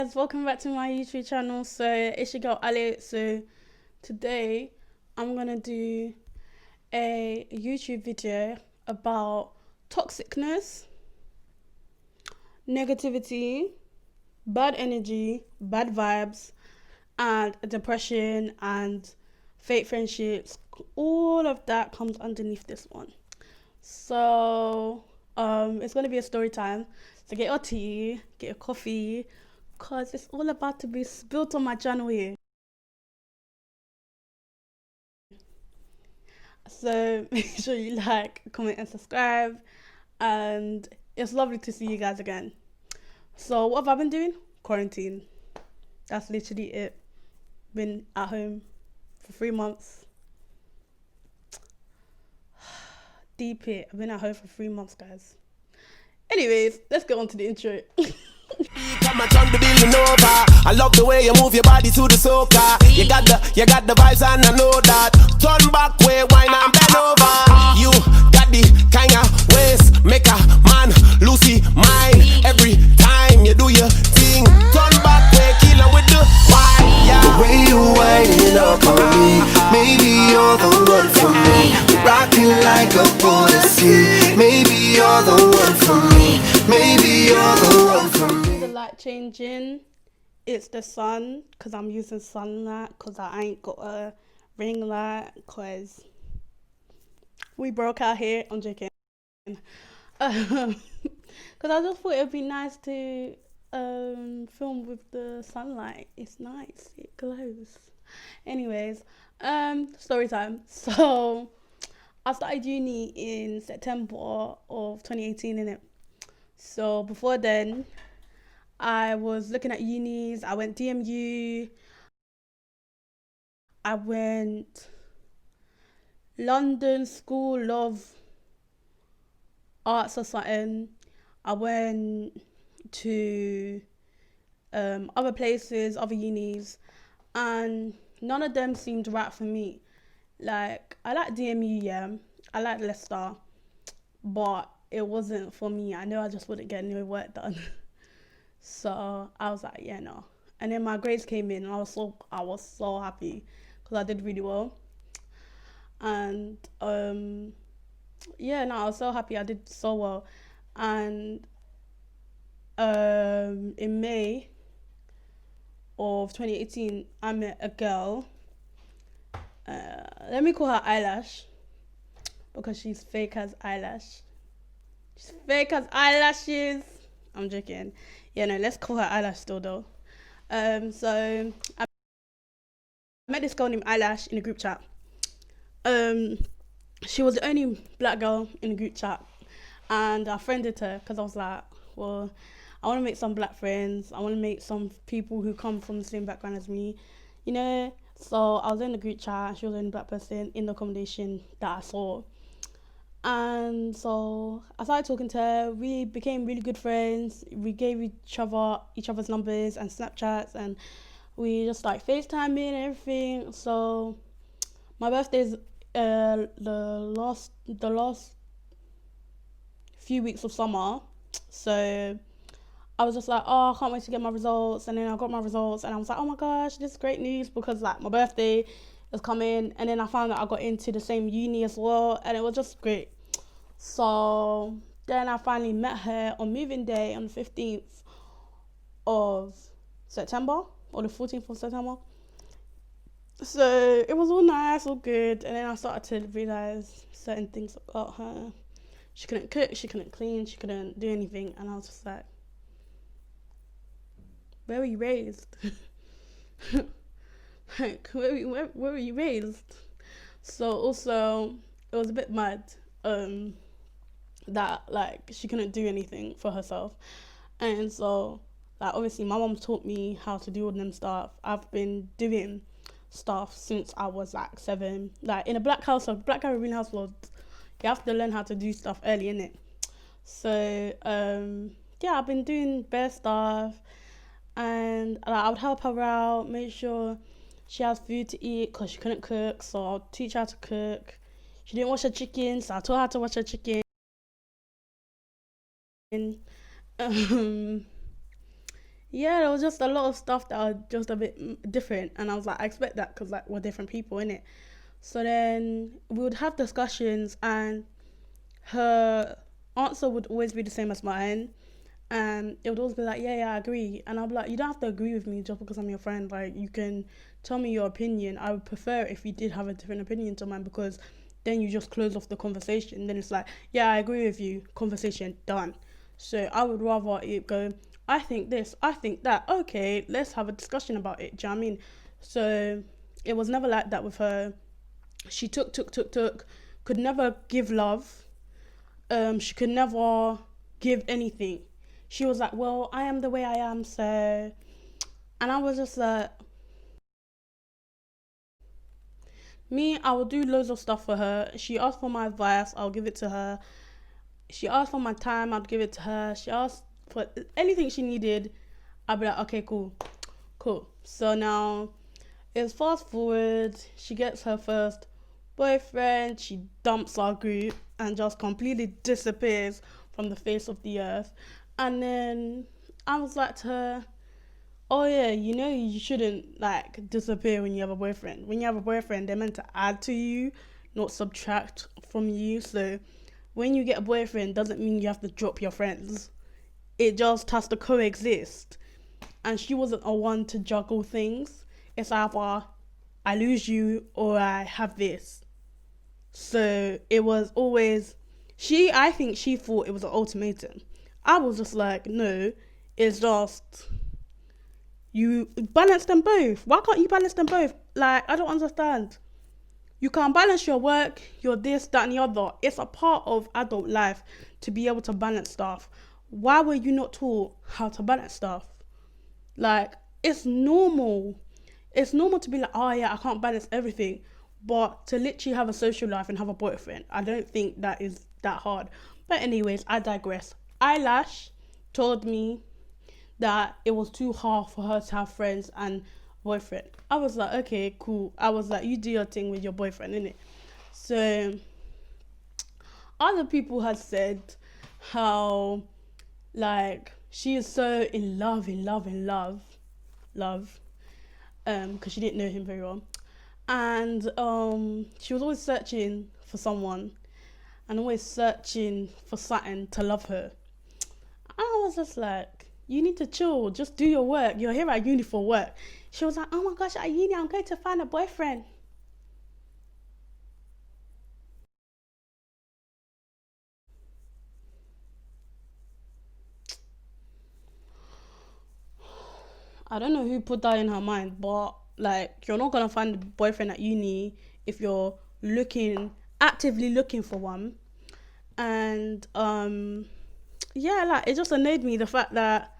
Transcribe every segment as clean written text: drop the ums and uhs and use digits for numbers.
Welcome back to my YouTube channel. So it's your girl Ali. So today I'm gonna do a YouTube video about toxicness, negativity, bad energy, bad vibes, and depression and fake friendships. All of that comes underneath this one. So it's gonna be a story time. So get your tea, get your coffee, cause it's all about to be spilled on my channel here. So make sure you like, comment, and subscribe. And it's lovely to see you guys again. So what have I been doing? Quarantine. That's literally it. Been at home for 3 months. Deep it. I've been at home for 3 months, guys. Anyways, let's get on to the intro. Come and turn the building over. I love the way you move your body to the soca. You got the vibes and I know that. Turn back way, wine and bend over. You got the kind of ways make a man lose his mind every time you do your thing. Turn back way, killer with the wine. Yeah. The way you winding up on me, maybe you're the one for me. You're rocking like a policy. Maybe you're the one for me. Maybe you're the one for me. The light changing. It's the sun, because I'm using sunlight, because I ain't got a ring light, because we broke out here. I'm joking. Because I just thought it would be nice to film with the sunlight. It's nice. It glows. Anyways, story time. So I started uni in September of 2018, innit? So before then, I was looking at unis. I went DMU. I went London School of Arts or something. I went to other places, other unis, and none of them seemed right for me. Like, I like DMU, yeah. I like Leicester, but it wasn't for me. I know I just wouldn't get no work done. So I was like, yeah, no. And then my grades came in, and I was so happy because I did really well. And yeah, no, I was so happy I did so well. And in May of 2018, I met a girl. Let me call her Eyelash, because she's fake as eyelash. She's fake as eyelashes. I'm joking. Yeah, no, let's call her Eyelash still though. So I met this girl named Eyelash in a group chat. She was the only black girl in the group chat, and I friended her because I was like, well, I want to make some black friends. I want to make some people who come from the same background as me, you know. So I was in the group chat. She was the only black person in the accommodation that I saw. And so I started talking to her. We became really good friends. We gave each other's numbers and Snapchats, and we just like FaceTiming and everything. So my birthday's the last few weeks of summer. So I was just like, oh, I can't wait to get my results. And then I got my results, and I was like, oh my gosh, this is great news, because like my birthday is coming. And then I found out I got into the same uni as well, and it was just great. So then I finally met her on moving day on the 15th of September, or the 14th of September. So it was all nice, all good. And then I started to realize certain things about her. She couldn't cook, she couldn't clean, she couldn't do anything. And I was just like, where were you raised? Like, where were you raised? So also, it was a bit mad that like she couldn't do anything for herself. And so like obviously my mom taught me how to do all them stuff. I've been doing stuff since I was like 7. Like in a black Caribbean household, you have to learn how to do stuff early, innit? So yeah, I've been doing bare stuff, and like, I would help her out, make sure she has food to eat, because she couldn't cook. So I'll teach her how to cook. She didn't wash her chicken, so I taught her how to wash her chicken. Um, Yeah, there was just a lot of stuff that are just a bit different, and I was like, I expect that because like we're different people, innit? So then we would have discussions, and her answer would always be the same as mine. And it would always be like, yeah, I agree. And I'll be like, you don't have to agree with me just because I'm your friend. Like, you can tell me your opinion. I would prefer if you did have a different opinion to mine, because then you just close off the conversation. Then it's like, yeah, I agree with you. Conversation done. So I would rather it go, I think this, I think that. Okay, let's have a discussion about it. Do you know what I mean? So it was never like that with her. She took, could never give love. She could never give anything. She was like, well, I am the way I am, so. And I was just like, me, I will do loads of stuff for her. She asked for my advice, I'll give it to her. She asked for my time, I'd give it to her. She asked for anything she needed, I'd be like, okay, cool. So now it's fast forward. She gets her first boyfriend. She dumps our group and just completely disappears from the face of the earth. And then I was like to her, oh yeah, you know you shouldn't like disappear when you have a boyfriend. When you have a boyfriend, they're meant to add to you, not subtract from you. So when you get a boyfriend, doesn't mean you have to drop your friends. It just has to coexist. And she wasn't a one to juggle things. It's either I lose you or I have this. So it was always I think she thought it was an ultimatum. I was just like, no, it's just you balance them both. Why can't you balance them both? Like, I don't understand. You can't balance your work, your this, that, and the other. It's a part of adult life to be able to balance stuff. Why were you not taught how to balance stuff? Like, it's normal. It's normal to be like, oh yeah, I can't balance everything. But to literally have a social life and have a boyfriend, I don't think that is that hard. But anyways, I digress. Eyelash told me that it was too hard for her to have friends and boyfriend. I was like, okay, cool. I was like, you do your thing with your boyfriend, innit? So other people had said how like she is so in love, because she didn't know him very well. And she was always searching for someone and always searching for something to love her. I was just like, you need to chill, just do your work. You're here at uni for work. She was like, oh my gosh, at uni, I'm going to find a boyfriend. I don't know who put that in her mind, but like, you're not gonna find a boyfriend at uni if you're actively looking for one. And yeah, like it just annoyed me the fact that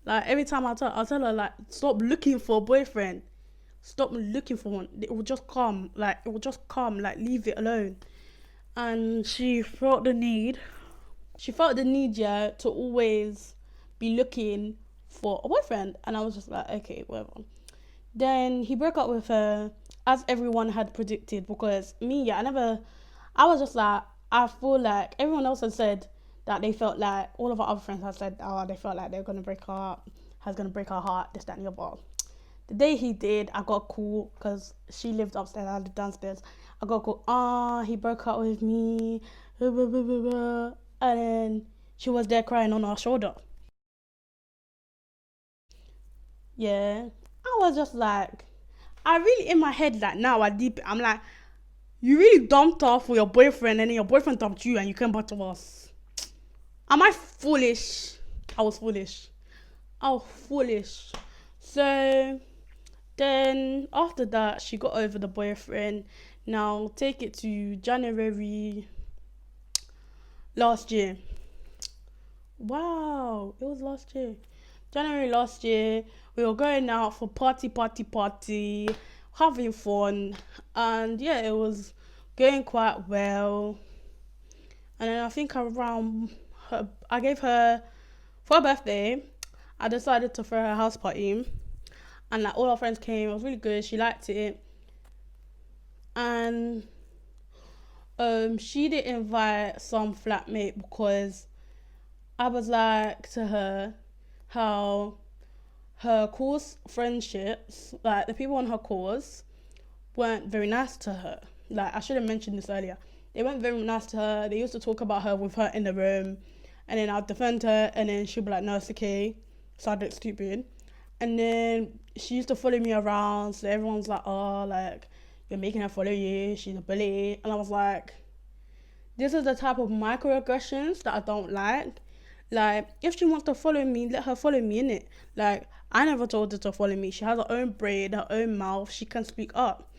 like every time I'll tell her like, stop looking for a boyfriend, stop looking for one. It will just come, like leave it alone. And she felt the need, yeah, to always be looking for a boyfriend. And I was just like, okay, whatever. Then he broke up with her, as everyone had predicted, because me, yeah, I was just like, I feel like everyone else had said that they felt like, all of our other friends had said, oh, they felt like they were going to break her up, has going to break her heart, this, that, and the other. The day he did, I got a call, because she lived upstairs, I lived downstairs. I got a call, he broke up with me, blah, blah, blah, blah, blah. And then she was there crying on our shoulder. Yeah. I was just like, I really, in my head, like, now I'm like, you really dumped her for your boyfriend, and then your boyfriend dumped you, and you came back to us. Am I foolish? I was foolish. So then after that, she got over the boyfriend. Now take it to January last year. Wow, it was last year. January last year, we were going out for party, having fun, and yeah, it was going quite well. And then I think around I gave her for her birthday, I decided to throw her a house party, and like all our friends came. It was really good. She liked it, and she did invite some flatmate because I was like to her how her course friendships, like the people on her course, weren't very nice to her. Like, I should have mentioned this earlier. They weren't very nice to her. They used to talk about her with her in the room, and then I'd defend her, and then she'd be like, no, it's okay. So I'd look stupid. And then she used to follow me around, so everyone's like, oh, like, you're making her follow you, she's a bully. And I was like, this is the type of microaggressions that I don't like. Like, if she wants to follow me, let her follow me, innit? Like, I never told her to follow me. She has her own brain, her own mouth. She can speak up.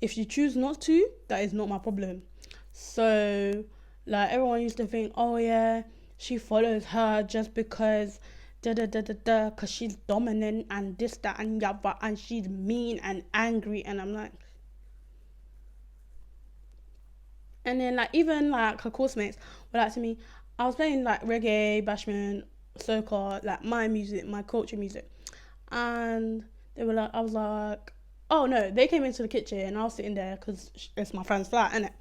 If she chooses not to, that is not my problem. So, like, everyone used to think, oh, yeah, she follows her just because because she's dominant and this, that, and the other, and she's mean and angry. And I'm like... And then, like, even, like, her course mates were like to me, I was playing, like, reggae, bashment, soca, like, my music, my culture music. And they were like, I was like, oh, no, they came into the kitchen and I was sitting there because it's my friend's flat, innit?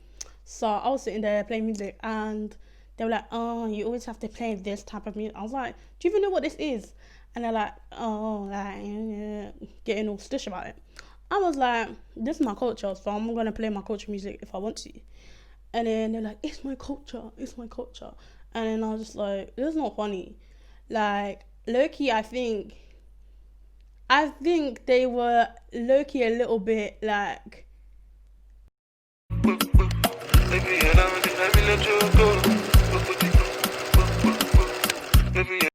So I was sitting there playing music and they were like, oh, you always have to play this type of music. I was like, do you even know what this is? And they're like, oh, like, yeah, getting all stish about it. I was like, this is my culture, so I'm going to play my culture music if I want to. And then they're like, it's my culture. And then I was just like, this is not funny. Like, low-key, I think they were low-key a little bit like...